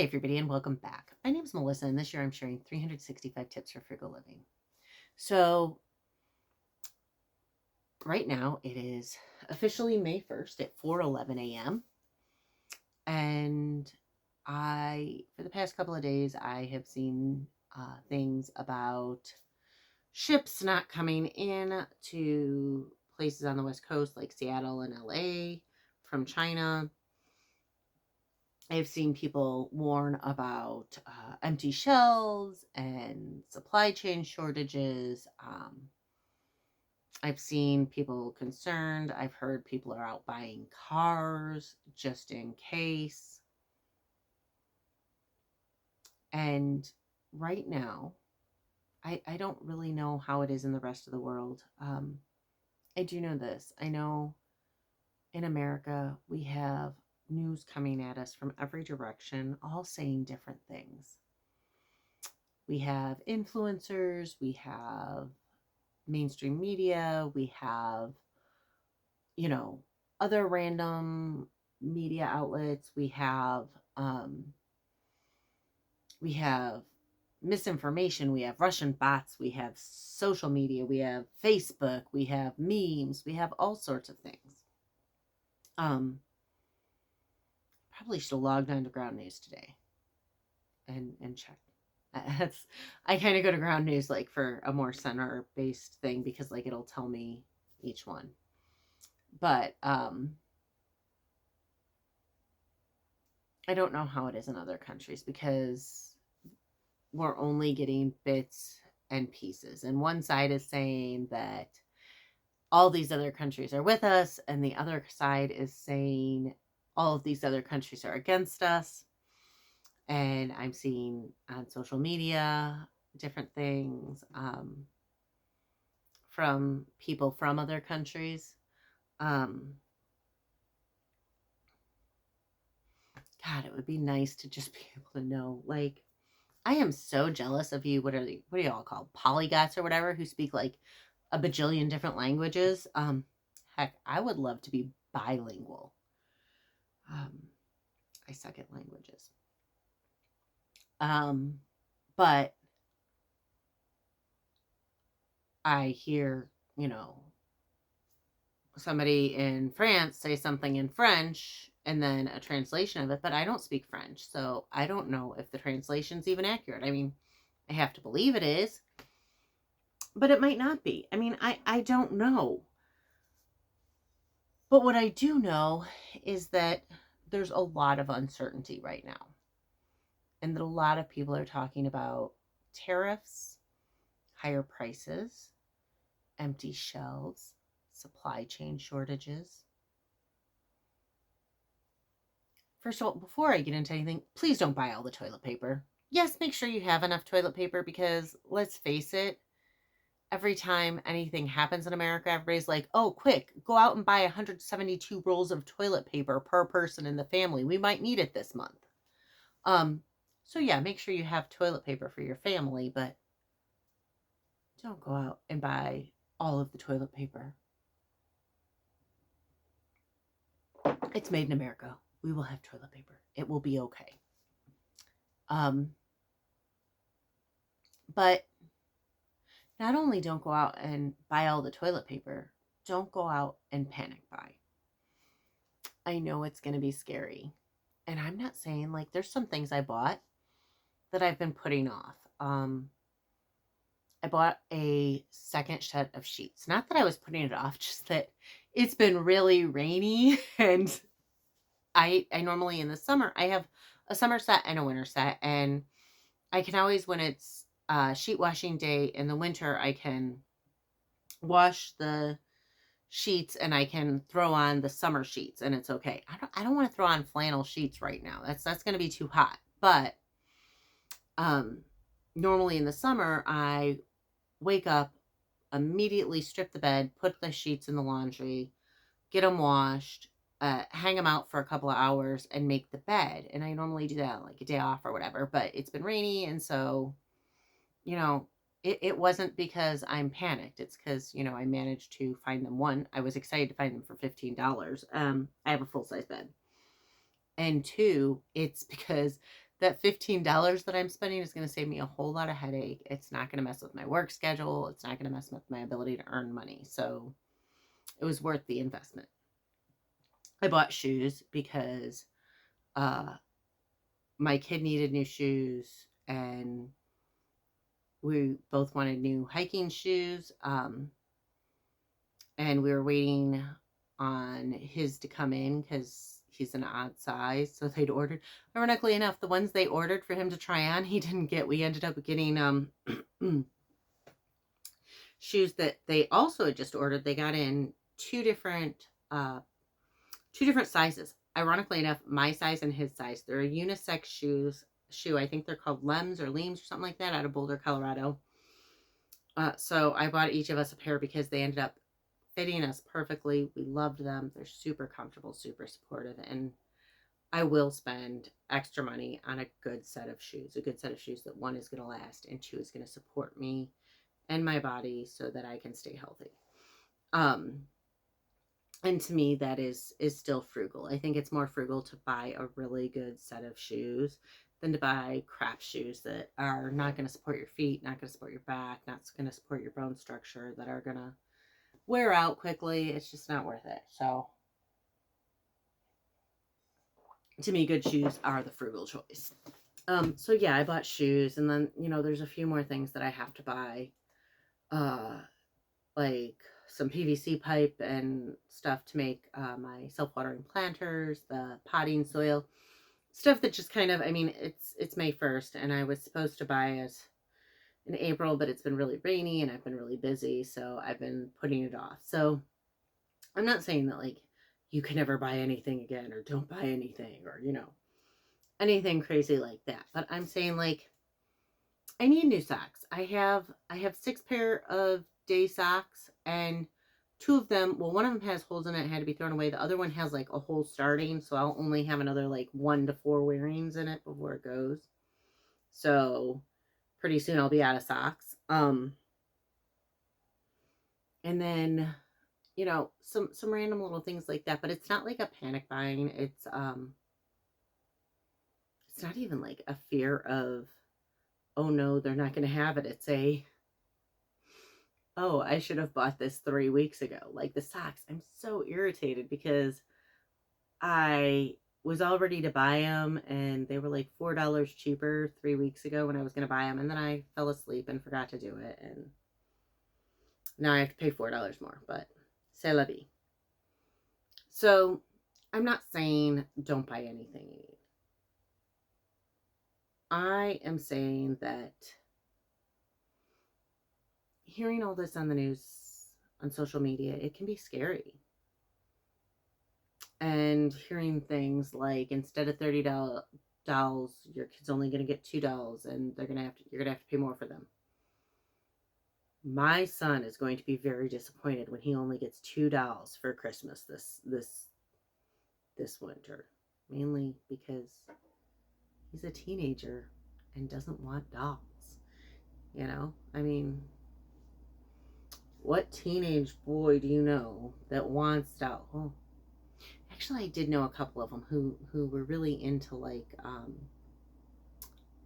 Hi, everybody, and welcome back. My name is Melissa, and this year I'm sharing 365 tips for frugal living. So, right now it is officially May 1st at 4:11 a.m. And for the past couple of days, I have seen things about ships not coming in to places on the West Coast like Seattle and LA from China. I've seen people warn about empty shelves and supply chain shortages. I've seen people concerned. I've heard people are out buying cars just in case. And right now, I don't really know how it is in the rest of the world. I do know this. I know in America, we have news coming at us from every direction, all saying different things. We have influencers, we have mainstream media, we have, other random media outlets, we have misinformation, we have Russian bots, we have social media, we have Facebook, we have memes, we have all sorts of things. Probably should have logged on to Ground News today and checked. I kind of go to Ground News like for a more center based thing because like it'll tell me each one. But I don't know how it is in other countries because we're only getting bits and pieces. And one side is saying that all these other countries are with us, and the other side is saying all of these other countries are against us. And I'm seeing on social media different things from people from other countries. God, it would be nice to just be able to know. Like, I am so jealous of you. What do y'all call polyglots or whatever, who speak like a bajillion different languages? Heck, I would love to be bilingual. I suck at languages. But I hear, somebody in France say something in French and then a translation of it, but I don't speak French, so I don't know if the translation's even accurate. I mean, I have to believe it is, but it might not be. I mean, I don't know. But what I do know is that there's a lot of uncertainty right now, and that a lot of people are talking about tariffs, higher prices, empty shelves, supply chain shortages. First of all, before I get into anything, please don't buy all the toilet paper. Yes, make sure you have enough toilet paper because let's face it, every time anything happens in America, everybody's like, oh, quick, go out and buy 172 rolls of toilet paper per person in the family. We might need it this month. So yeah, make sure you have toilet paper for your family, but don't go out and buy all of the toilet paper. It's made in America. We will have toilet paper. It will be okay. But not only don't go out and buy all the toilet paper, don't go out and panic buy. I know it's going to be scary. And I'm not saying like there's some things I bought that I've been putting off. I bought a second set of sheets. Not that I was putting it off, just that it's been really rainy and I normally in the summer, I have a summer set and a winter set, and I can always, when it's sheet washing day in the winter, I can wash the sheets and I can throw on the summer sheets and it's okay. I don't want to throw on flannel sheets right now. That's going to be too hot. But normally in the summer, I wake up, immediately strip the bed, put the sheets in the laundry, get them washed, hang them out for a couple of hours and make the bed. And I normally do that like a day off or whatever, but it's been rainy. And so, it wasn't because I'm panicked. It's because, I managed to find them. One, I was excited to find them for $15. I have a full-size bed. And two, it's because that $15 that I'm spending is going to save me a whole lot of headache. It's not going to mess with my work schedule. It's not going to mess with my ability to earn money. So it was worth the investment. I bought shoes because my kid needed new shoes, and we both wanted new hiking shoes. And we were waiting on his to come in because he's an odd size. So they'd ordered. Ironically enough, the ones they ordered for him to try on, he didn't get. We ended up getting shoes that they also had just ordered. They got in two different sizes. Ironically enough, my size and his size. They're a unisex shoe. I think they're called Lems or Leams or something like that, out of Boulder, Colorado. So I bought each of us a pair because they ended up fitting us perfectly. We loved them. They're super comfortable, super supportive, and I will spend extra money on a good set of shoes. A good set of shoes that, one, is going to last, and two, is going to support me and my body so that I can stay healthy. And to me, that is still frugal. I think it's more frugal to buy a really good set of shoes than to buy crap shoes that are not going to support your feet, not going to support your back, not going to support your bone structure, that are going to wear out quickly. It's just not worth it. So to me, good shoes are the frugal choice. So yeah, I bought shoes, and then, there's a few more things that I have to buy. Like some PVC pipe and stuff to make my self-watering planters, the potting soil, stuff that just kind of, it's May 1st, and I was supposed to buy it in April, but it's been really rainy and I've been really busy, so I've been putting it off. So I'm not saying that, like, you can never buy anything again, or don't buy anything, or, anything crazy like that. But I'm saying, like, I need new socks. I have 6 pair of day socks, and 2 of them, well, one of them has holes in it, had to be thrown away. The other one has like a hole starting, so I'll only have another like 1 to 4 wearings in it before it goes. So pretty soon I'll be out of socks. And then, some random little things like that, but it's not like a panic buying. It's not even like a fear of, oh no, they're not going to have it. It's oh, I should have bought this 3 weeks ago. Like the socks, I'm so irritated because I was all ready to buy them, and they were like $4 cheaper 3 weeks ago when I was going to buy them, and then I fell asleep and forgot to do it, and now I have to pay $4 more, but c'est la vie. So I'm not saying don't buy anything you need. I am saying that hearing all this on the news, on social media, it can be scary. And hearing things like, instead of $30 dolls, your kid's only going to get $2, and you're going to have to pay more for them. My son is going to be very disappointed when he only gets $2 for Christmas this winter, mainly because he's a teenager and doesn't want dolls. What teenage boy do you know that wants dolls? Well, actually, I did know a couple of them who were really into like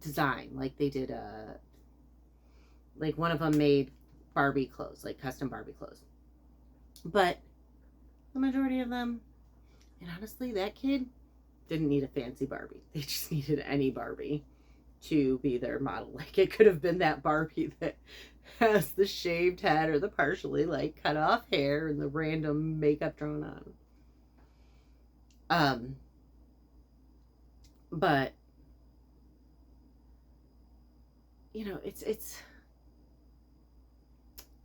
design. Like they did like one of them made Barbie clothes, like custom Barbie clothes. But the majority of them, and honestly, that kid didn't need a fancy Barbie. They just needed any Barbie to be their model. Like it could have been that Barbie that has the shaved head or the partially like cut off hair and the random makeup drawn on. But it's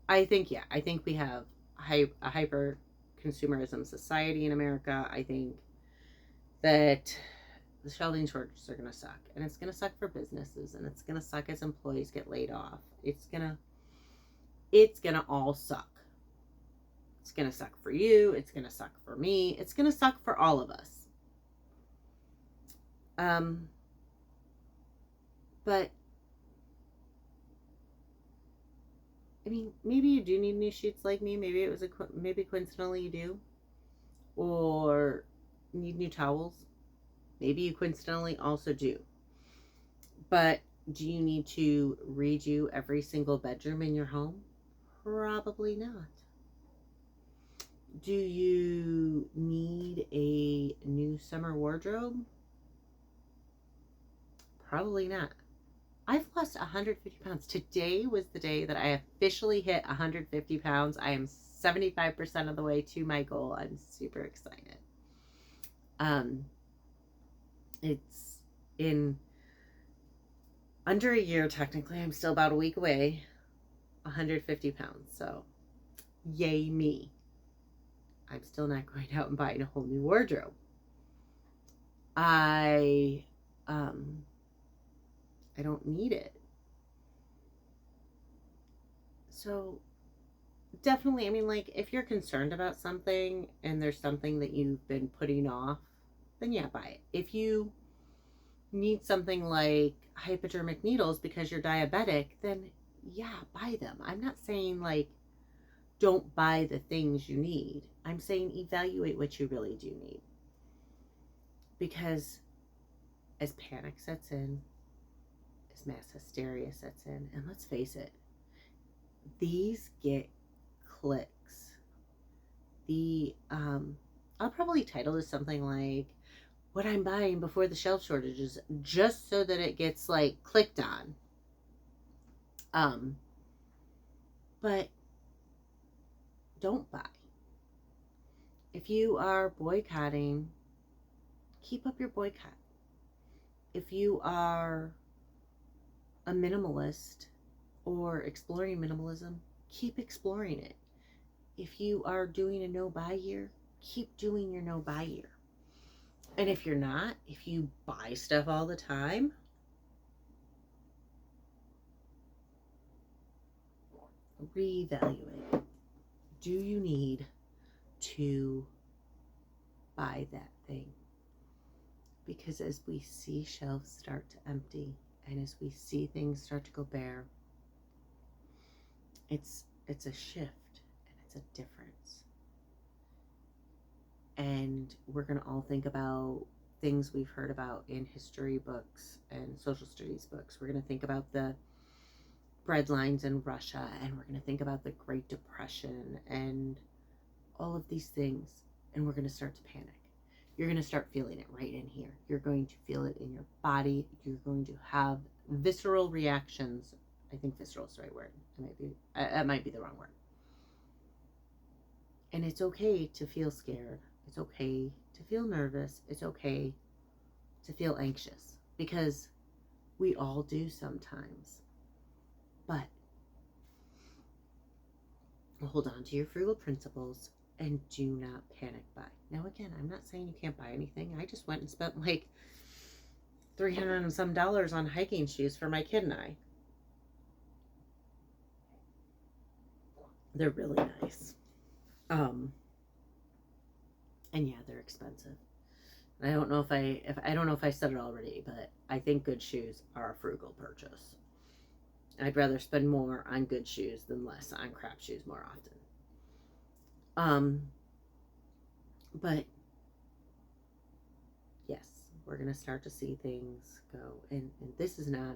I think we have a hyper consumerism society in America. I think that the shelving shortages are going to suck, and it's going to suck for businesses, and it's going to suck as employees get laid off. It's going to all suck. It's going to suck for you. It's going to suck for me. It's going to suck for all of us. But maybe you do need new sheets like me. Maybe coincidentally you do. Or need new towels. Maybe you coincidentally also do. But do you need to redo every single bedroom in your home? Probably not. Do you need a new summer wardrobe? Probably not. I've lost 150 pounds. Today was the day that I officially hit 150 pounds. I am 75% of the way to my goal. I'm super excited. Um, it's in under a year, technically. I'm still about a week away. 150 pounds. So, yay me. I'm still not going out and buying a whole new wardrobe. I um I don't need it. So definitely, I mean, like, if you're concerned about something and there's something that you've been putting off, then yeah, buy it. If you need something like hypodermic needles because you're diabetic, then yeah, buy them. I'm not saying like don't buy the things you need. I'm saying evaluate what you really do need. Because as panic sets in, as mass hysteria sets in, and let's face it, these get clicks. I'll probably title this something like what I'm buying before the shelf shortages, just so that it gets like clicked on. Um, but don't buy. If you are boycotting, keep up your boycott. If you are a minimalist or exploring minimalism, keep exploring it. If you are doing a no buy year, keep doing your no buy year. And if you're not, if you buy stuff all the time, reevaluate. Do you need to buy that thing? Because as we see shelves start to empty and as we see things start to go bare, it's a shift and it's a difference. And we're going to all think about things we've heard about in history books and social studies books. We're going to think about the bread lines in Russia, and we're going to think about the Great Depression and all of these things, and we're going to start to panic. You're going to start feeling it right in here. You're going to feel it in your body. You're going to have visceral reactions. I think visceral is the right word. It might be the wrong word. And it's okay to feel scared. It's okay to feel nervous. It's okay to feel anxious, because we all do sometimes. But hold on to your frugal principles and do not panic buy. Now, again, I'm not saying you can't buy anything. I just went and spent like $300 and some on hiking shoes for my kid and I. They're really nice. And yeah, they're expensive. I don't know if I said it already, but I think good shoes are a frugal purchase. I'd rather spend more on good shoes than less on crap shoes more often. But yes, we're gonna start to see things go, and this is not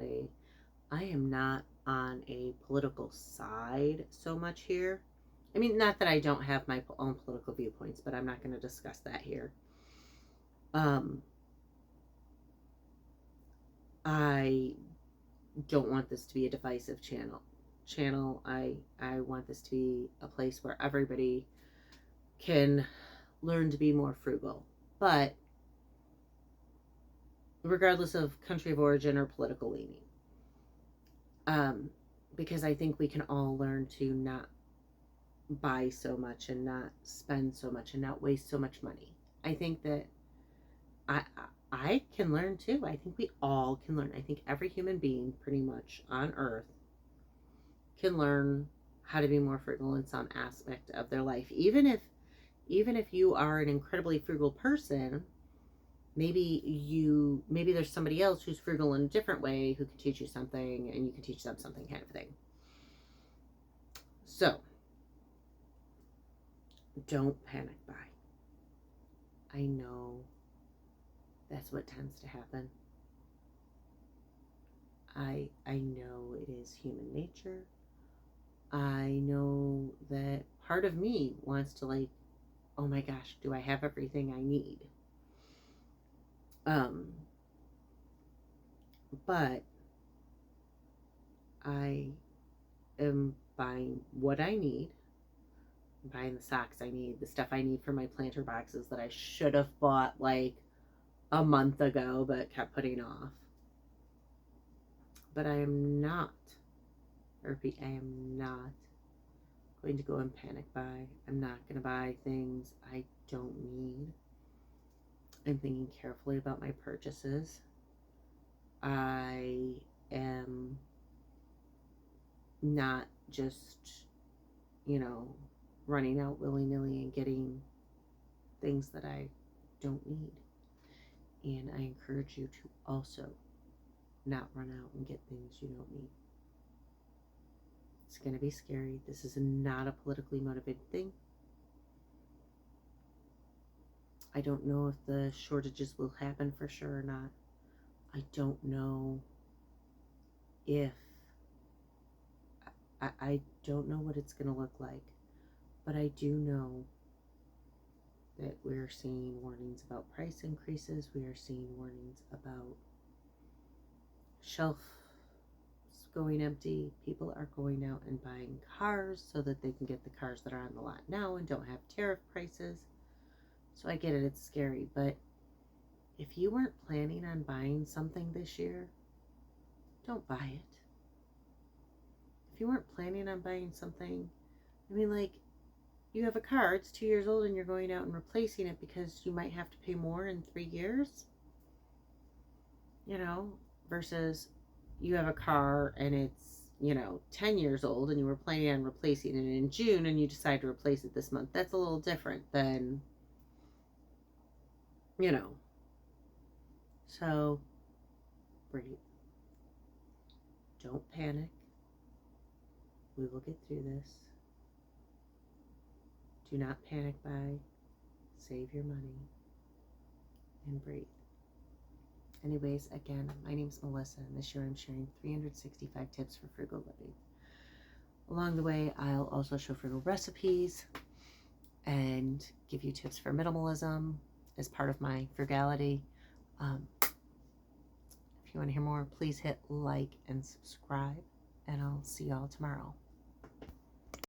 I am not on a political side so much here. I mean, not that I don't have my own political viewpoints, but I'm not going to discuss that here. I don't want this to be a divisive channel. I want this to be a place where everybody can learn to be more frugal, but regardless of country of origin or political leaning. Because I think we can all learn to not buy so much and not spend so much and not waste so much money. I think that I can learn too. I think we all can learn. I think every human being pretty much on earth can learn how to be more frugal in some aspect of their life. Even if you are an incredibly frugal person, maybe there's somebody else who's frugal in a different way who can teach you something, and you can teach them something, kind of thing. So don't panic buy. I know that's what tends to happen. I know it is human nature. I know that part of me wants to, like, oh my gosh, do I have everything I need? Um, but I am buying what I need. I'm buying the socks I need, the stuff I need for my planter boxes that I should have bought like a month ago but kept putting off. But I am not, I repeat, I am not going to go and panic buy. I'm not going to buy things I don't need. I'm thinking carefully about my purchases. I am not just, running out willy-nilly and getting things that I don't need. And I encourage you to also not run out and get things you don't need. It's going to be scary. This is not a politically motivated thing. I don't know if the shortages will happen for sure or not. I don't know if I don't know what it's going to look like, but I do know that we're seeing warnings about price increases. We are seeing warnings about shelves going empty. People are going out and buying cars so that they can get the cars that are on the lot now and don't have tariff prices. So I get it, it's scary, but if you weren't planning on buying something this year, don't buy it. If you weren't planning on buying something, I mean, like, you have a car, it's 2 years old, and you're going out and replacing it because you might have to pay more in 3 years, versus you have a car and it's, 10 years old and you were planning on replacing it in June and you decide to replace it this month. That's a little different than, So, breathe. Don't panic. We will get through this. Do not panic buy. Save your money. And breathe. Anyways, again, my name's Melissa, and this year I'm sharing 365 tips for frugal living. Along the way, I'll also show frugal recipes and give you tips for minimalism as part of my frugality. If you want to hear more, please hit like and subscribe, and I'll see y'all tomorrow.